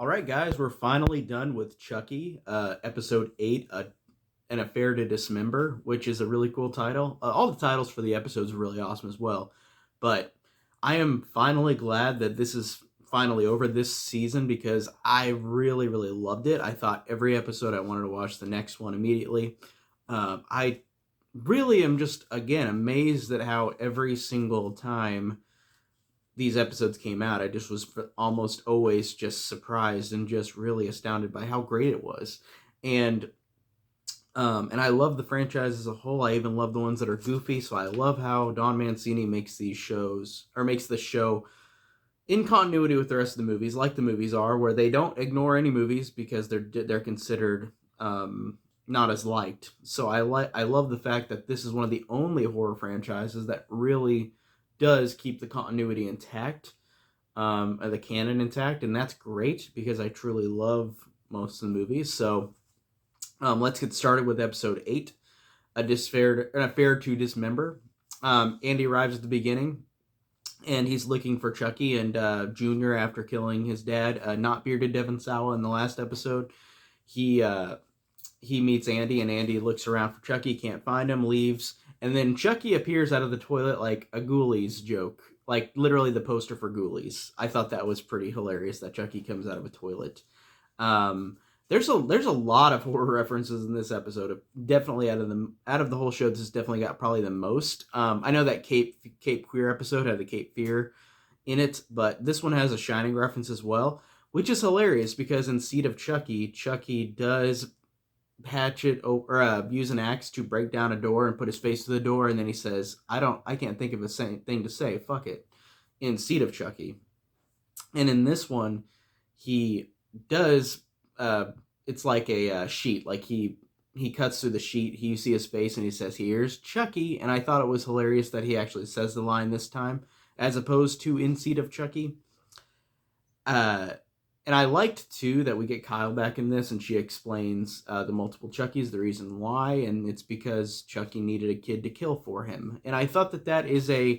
All right, guys, we're finally done with Chucky, episode 8, An Affair to Dismember, which is a really cool title. All the titles for the episodes are really awesome as well. But I am finally glad that this is finally over this season because I really, really loved it. I thought every episode I wanted to watch the next one immediately. I really am just, again, amazed at how every single time these episodes came out, I just was almost always just surprised and just really astounded by how great it was. And and I love the franchise as a whole. I even love the ones that are goofy. So I love how Don Mancini makes these shows, or makes the show in continuity with the rest of the movies, like the movies are, where they don't ignore any movies because they're considered not as liked. So I love the fact that this is one of the only horror franchises that really does keep the continuity intact, the canon intact, and that's great because I truly love most of the movies. So let's get started with episode 8, an affair to dismember. Andy arrives at the beginning, and he's looking for Chucky and Junior after killing his dad, not bearded Devon Sawa in the last episode. He meets Andy, and Andy looks around for Chucky, can't find him, leaves, and then Chucky appears out of the toilet like a Ghoulies joke, like literally the poster for Ghoulies. I thought that was pretty hilarious that Chucky comes out of a toilet. There's a lot of horror references in this episode. Definitely out of the whole show, this has definitely got probably the most. I know that Cape Queer episode had the Cape Fear in it, but this one has a Shining reference as well, which is hilarious because in Seed of Chucky, Chucky does hatchet or use an axe to break down a door and put his face to the door, and then he says, I can't think of a thing to say, fuck it," in Seed of Chucky. And in this one, he does it's like a sheet, like he cuts through the sheet, you see his face, and he says, "Here's Chucky." And I thought it was hilarious that he actually says the line this time as opposed to in Seed of Chucky. And I liked, too, that we get Kyle back in this, and she explains the multiple Chuckies, the reason why, and it's because Chucky needed a kid to kill for him. And I thought that is an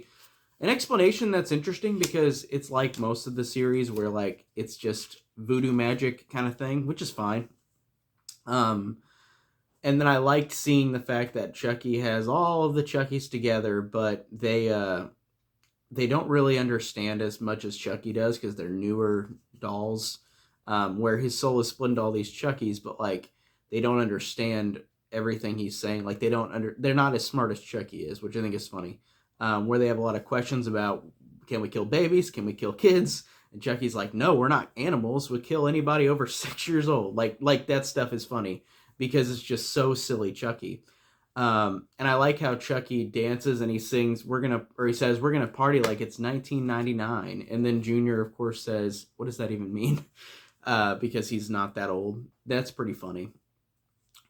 explanation that's interesting because it's like most of the series where, like, it's just voodoo magic kind of thing, which is fine. And then I liked seeing the fact that Chucky has all of the Chuckies together, but they don't really understand as much as Chucky does because they're newer dolls, where his soul is split into all these Chuckies, but like they don't understand everything he's saying. Like they're not as smart as Chucky is, which I think is funny. Where they have a lot of questions about, can we kill babies? Can we kill kids? And Chucky's like, no, we're not animals. We kill anybody over 6 years old. Like that stuff is funny because it's just so silly Chucky. And I like how Chucky dances and he sings, he says, "We're gonna party like it's 1999. And then Junior, of course, says, "What does that even mean?" Because he's not that old. That's pretty funny.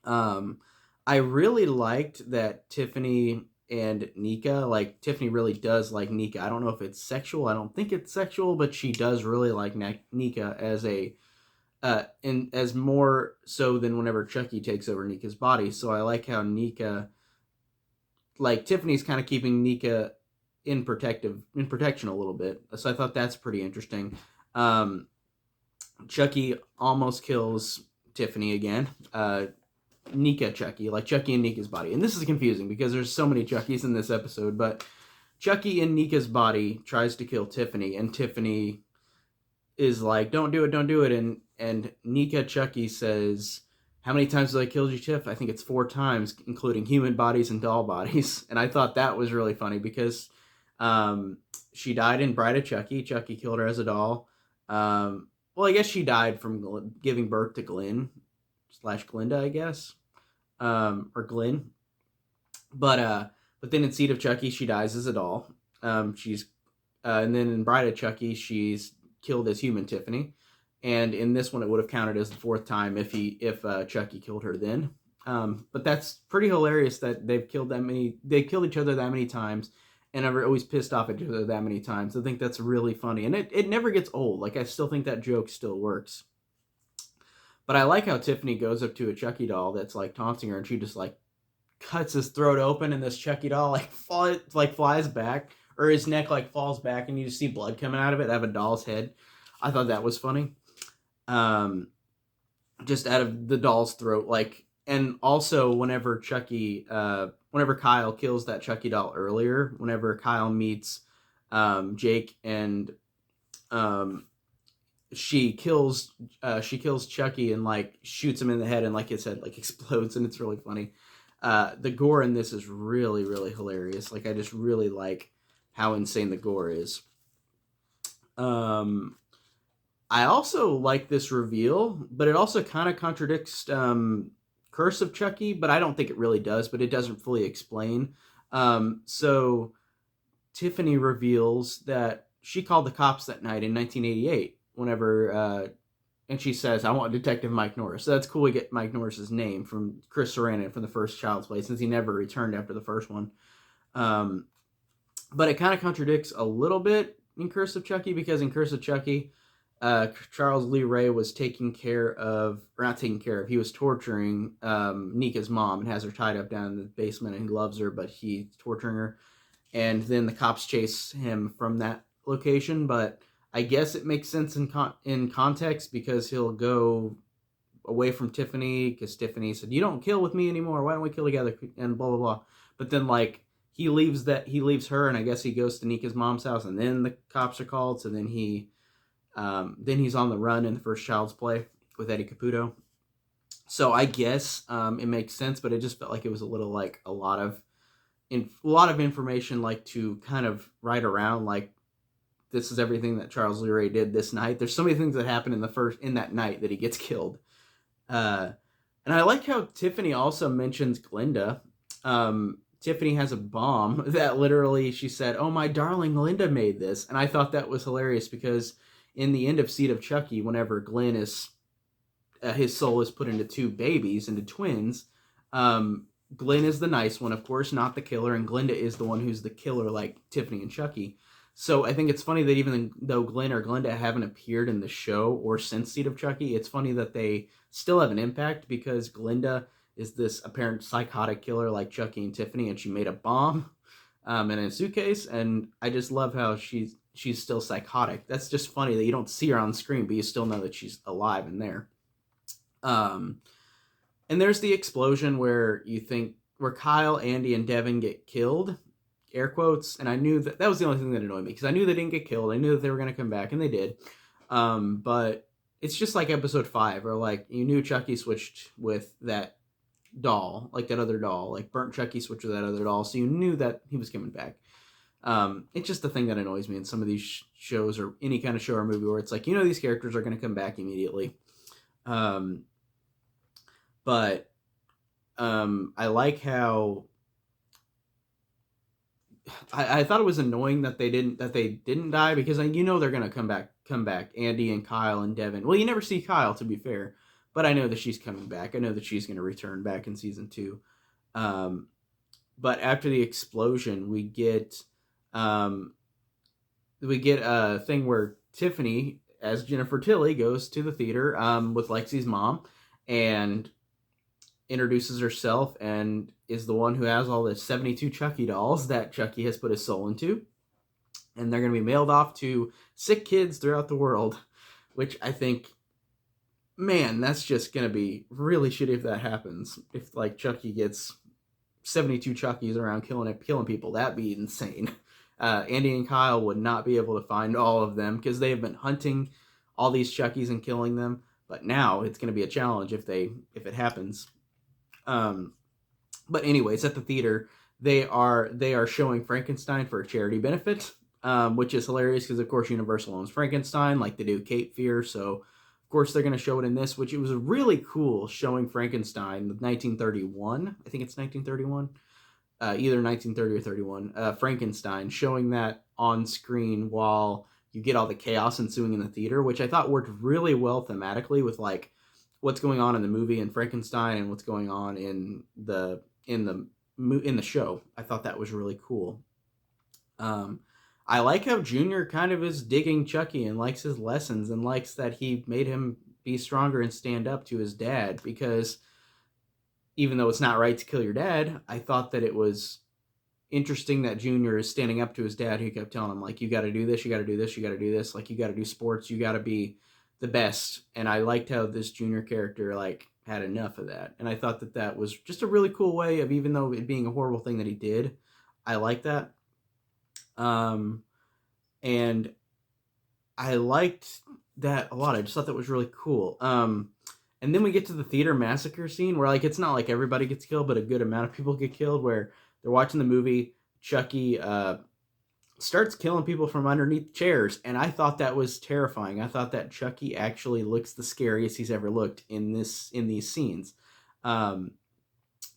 I really liked that Tiffany and Nika, like Tiffany really does like Nika. I don't know if it's sexual. I don't think it's sexual, but she does really like Nika as as more so than whenever Chucky takes over Nika's body. So I like how Nika, like Tiffany's kind of keeping Nika in protection a little bit. So I thought that's pretty interesting. Chucky almost kills Tiffany again. Nika Chucky, like Chucky in Nika's body. And this is confusing because there's so many Chuckies in this episode, but Chucky in Nika's body tries to kill Tiffany, and Tiffany is like, don't do it. And Nika Chucky says, "How many times have I killed you, Tiff?" I think it's 4 times, including human bodies and doll bodies. And I thought that was really funny because she died in Bride of Chucky. Chucky killed her as a doll. Well, I guess she died from giving birth to Glenn / Glinda, I guess, or Glenn. But then in Seed of Chucky, she dies as a doll. And then in Bride of Chucky, she's killed as human Tiffany. And in this one, it would have counted as the 4th time if Chucky killed her then. But that's pretty hilarious that they killed each other that many times, and are always pissed off at each other that many times. I think that's really funny, and it never gets old. Like, I still think that joke still works. But I like how Tiffany goes up to a Chucky doll that's like taunting her, and she just like cuts his throat open, and this Chucky doll like flies back, or his neck like falls back, and you just see blood coming out of it. Out of a doll's head. I thought that was funny. um, just out of the doll's throat. Like, and also whenever Kyle kills that Chucky doll earlier, whenever Kyle meets Jake and um, she kills Chucky and like shoots him in the head and like his head like explodes and it's really funny. The gore in this is really really hilarious. Like I just really like how insane the gore is. Um, I also like this reveal, but it also kind of contradicts Curse of Chucky, but I don't think it really does. But it doesn't fully explain. So Tiffany reveals that she called the cops that night in 1988 whenever and she says, I want Detective Mike Norris. So that's cool. We get Mike Norris's name from Chris Sarandon from the first Child's Play, since he never returned after the first one. Um, but it kind of contradicts a little bit in Curse of Chucky, because in Curse of Chucky, Charles Lee Ray was he was torturing Nika's mom and has her tied up down in the basement, and he loves her, but he's torturing her. And then the cops chase him from that location, but I guess it makes sense in context, because he'll go away from Tiffany because Tiffany said, "You don't kill with me anymore. Why don't we kill together?" And blah blah blah. But then like he leaves her, and I guess he goes to Nika's mom's house, and then the cops are called. So then he's on the run in the first Child's Play with Eddie Caputo. So I guess it makes sense, but it just felt like it was a little like a lot of information like to kind of write around, like this is everything that Charles Lee Ray did this night. There's so many things that happen in that night that he gets killed. And I like how Tiffany also mentions Glinda. Tiffany has a bomb that literally she said, "Oh, my darling, Glinda made this." And I thought that was hilarious, because in the end of Seed of Chucky, whenever Glenn is his soul is put into two babies, into twins, Glenn is the nice one, of course, not the killer, and Glinda is the one who's the killer, like Tiffany and Chucky. So I think it's funny that even though Glenn or Glinda haven't appeared in the show or since Seed of Chucky, it's funny that they still have an impact, because Glinda is this apparent psychotic killer like Chucky and Tiffany, and she made a bomb in a suitcase, and I just love how she's still psychotic. That's just funny that you don't see her on screen, but you still know that she's alive in there. And there's the explosion where Kyle, Andy, and Devin get killed, air quotes, and I knew that was the only thing that annoyed me, because I knew they didn't get killed. I knew that they were going to come back, and they did. But it's just like episode 5, or like you knew Chucky switched with that doll, like that other doll, like Burnt Chucky switched with that other doll, so you knew that he was coming back. It's just the thing that annoys me in some of these shows, or any kind of show or movie, where it's like, these characters are going to come back immediately. But I like how I thought it was annoying that they didn't die, because they're gonna come back. Andy and Kyle and Devin. Well, you never see Kyle, to be fair, but I know that she's coming back. I know that she's gonna return back in season 2. But after the explosion, we get a thing where Tiffany, as Jennifer Tilly, goes to the theater with Lexi's mom and introduces herself, and is the one who has all the 72 Chucky dolls that Chucky has put his soul into. And they're going to be mailed off to sick kids throughout the world, which I think, man, that's just going to be really shitty if that happens. If, like, Chucky gets 72 Chuckies around killing people, that'd be insane. Andy and Kyle would not be able to find all of them, because they have been hunting all these Chuckies and killing them. But now it's going to be a challenge if it happens. But anyways, at the theater, they are showing Frankenstein for a charity benefit, which is hilarious, because of course Universal owns Frankenstein, like they do Cape Fear. So of course they're going to show it in this, which it was really cool showing Frankenstein, 1931. I think it's 1931, either 1930 or 31. Frankenstein, showing that on screen while you get all the chaos ensuing in the theater, which I thought worked really well thematically with like what's going on in the movie and Frankenstein, and what's going on in the show. I thought that was really cool. I like how Junior kind of is digging Chucky and likes his lessons, and likes that he made him be stronger and stand up to his dad, because even though it's not right to kill your dad, I thought that it was interesting that Junior is standing up to his dad, who kept telling him, like, you got to do this, you got to do this, you got to do this, like, you got to do sports, you got to be the best, and I liked how this Junior character like had enough of that, and I thought that that was just a really cool way of, even though it being a horrible thing that he did, I like that. Um, and I liked that a lot. I just thought that was really cool. And then we get to the theater massacre scene where like it's not like everybody gets killed, but a good amount of people get killed. Where they're watching the movie, Chucky starts killing people from underneath chairs, and I thought that was terrifying. I thought that Chucky actually looks the scariest he's ever looked in these scenes. Um,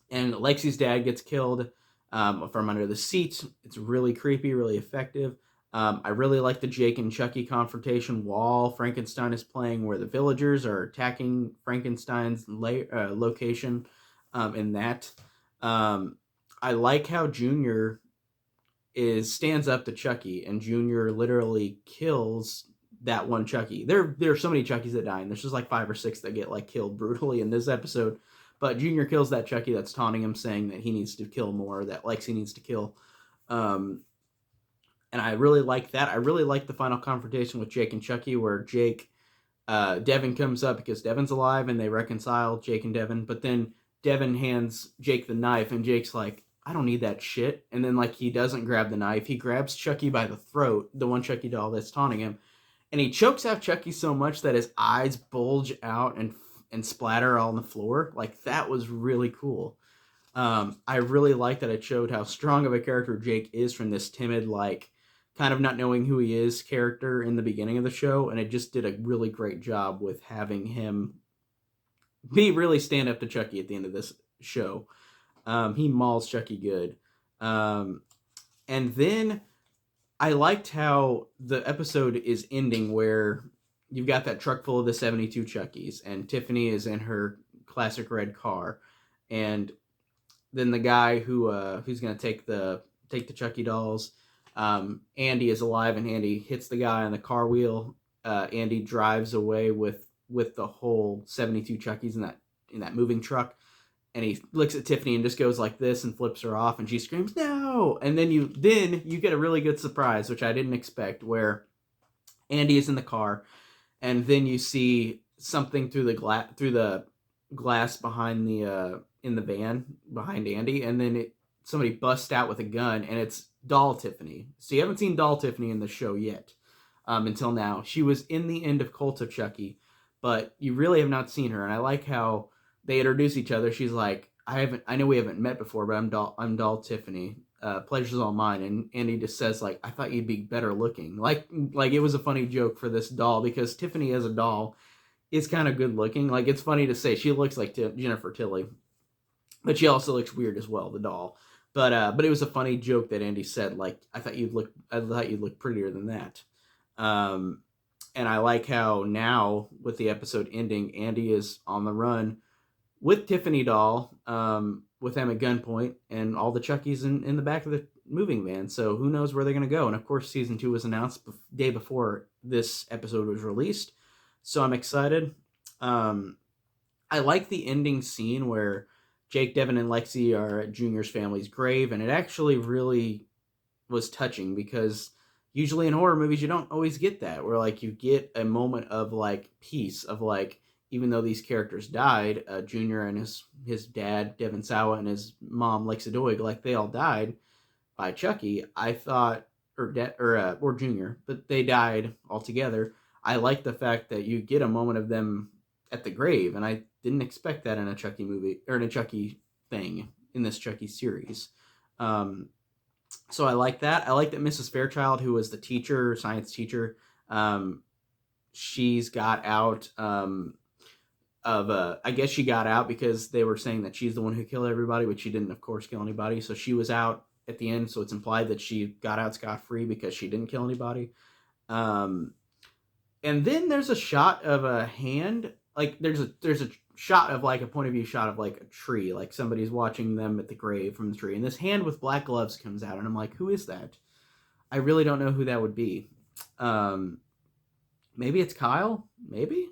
and Lexi's dad gets killed from under the seat. It's really creepy, really effective. I really like the Jake and Chucky confrontation while Frankenstein is playing, where the villagers are attacking Frankenstein's location in that. I like how Junior stands up to Chucky, and Junior literally kills that one Chucky. There are so many Chuckies that die, and there's just like 5 or 6 that get like killed brutally in this episode. But Junior kills that Chucky that's taunting him, saying that he needs to kill more, that Lexi needs to kill. And I really like that. I really like the final confrontation with Jake and Chucky, where Devin comes up because Devin's alive, and they reconcile, Jake and Devin. But then Devin hands Jake the knife, and Jake's like, I don't need that shit. And then like he doesn't grab the knife. He grabs Chucky by the throat, the one Chucky doll that's taunting him. And he chokes out Chucky so much that his eyes bulge out and splatter all on the floor. Like, that was really cool. I really like that it showed how strong of a character Jake is from this timid, like, kind of not knowing who he is character in the beginning of the show. And it just did a really great job with having him really stand up to Chucky at the end of this show. He mauls Chucky good. And then I liked how the episode is ending, where you've got that truck full of the 72 Chuckies, and Tiffany is in her classic red car, and then the guy who's gonna take the Chucky dolls, Andy is alive, and Andy hits the guy on the car wheel. Andy drives away with the whole 72 Chuckies in that moving truck. And he looks at Tiffany and just goes like this and flips her off, and she screams, no! And then you get a really good surprise, which I didn't expect, where Andy is in the car, and then you see something through the glass behind in the van behind Andy, and then somebody busts out with a gun, and it's doll Tiffany. So you haven't seen doll Tiffany in the show yet, until now. She was in the end of Cult of Chucky, but you really have not seen her, and I like how they introduce each other. She's like, I know we haven't met before, but I'm doll Tiffany. Pleasure's all mine. And Andy just says, like, I thought you'd be better looking. Like it was a funny joke for this doll, because Tiffany as a doll is kind of good looking. Like, it's funny to say she looks like Jennifer Tilly, but she also looks weird as well, the doll. But it was a funny joke that Andy said, like, I thought you'd look prettier than that. And I like how now, with the episode ending, Andy is on the run with Tiffany doll, with them at gunpoint, and all the Chuckies in the back of the moving van. So who knows where they're going to go. And of course, season 2 was announced day before this episode was released. So I'm excited. I like the ending scene where Jake, Devin, and Lexi are at Junior's family's grave. And it actually really was touching, because usually in horror movies, you don't always get that, where like you get a moment of like peace, of like, even though these characters died, Junior and his dad, Devin Sawa, and his mom, Lexa Doig, like, they all died by Chucky. I thought, or Junior, but they died altogether. I like the fact that you get a moment of them at the grave, and I didn't expect that in a Chucky movie, or in a Chucky thing, in this Chucky series. So I like that. I like that Mrs. Fairchild, who was the teacher, science teacher, she's got out, I guess she got out because they were saying that she's the one who killed everybody, but she didn't, of course, kill anybody. So she was out at the end, so it's implied that she got out scot-free because she didn't kill anybody. And then there's a shot of a hand, like there's a shot of like a point of view shot of like a tree, like somebody's watching them at the grave from the tree, and this hand with black gloves comes out, and I'm like, who is that? I really don't know who that would be. Maybe it's Kyle, maybe.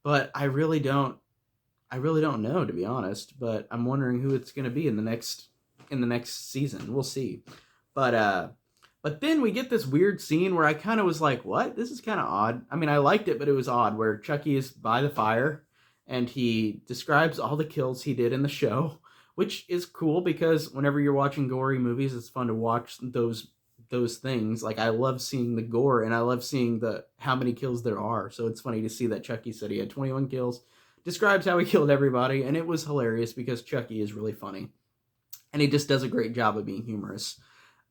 But I really don't know, to be honest. But I'm wondering who it's going to be in the next season. We'll see. But But then we get this weird scene where I kind of was like, what? This is kind of odd. I mean, I liked it, but it was odd, where Chucky is by the fire and he describes all the kills he did in the show, which is cool because whenever you're watching gory movies, it's fun to watch those things. Like, I love seeing the gore and I love seeing the how many kills there are. So it's funny to see that Chucky said he had 21 kills, describes how he killed everybody, and it was hilarious because Chucky is really funny. And he just does a great job of being humorous.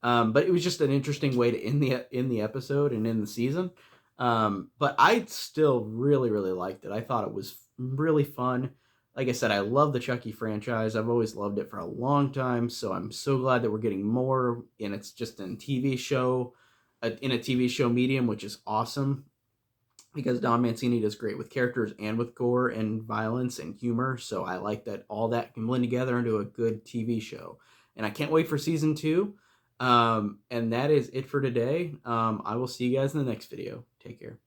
But it was just an interesting way to end the episode and end the season. But I still really, really liked it. I thought it was really fun. Like I said, I love the Chucky franchise. I've always loved it for a long time. So I'm so glad that we're getting more, and it's just in TV show, in a TV show medium, which is awesome. Because Don Mancini does great with characters and with gore and violence and humor. So I like that all that can blend together into a good TV show. And I can't wait for season 2. And that is it for today. I will see you guys in the next video. Take care.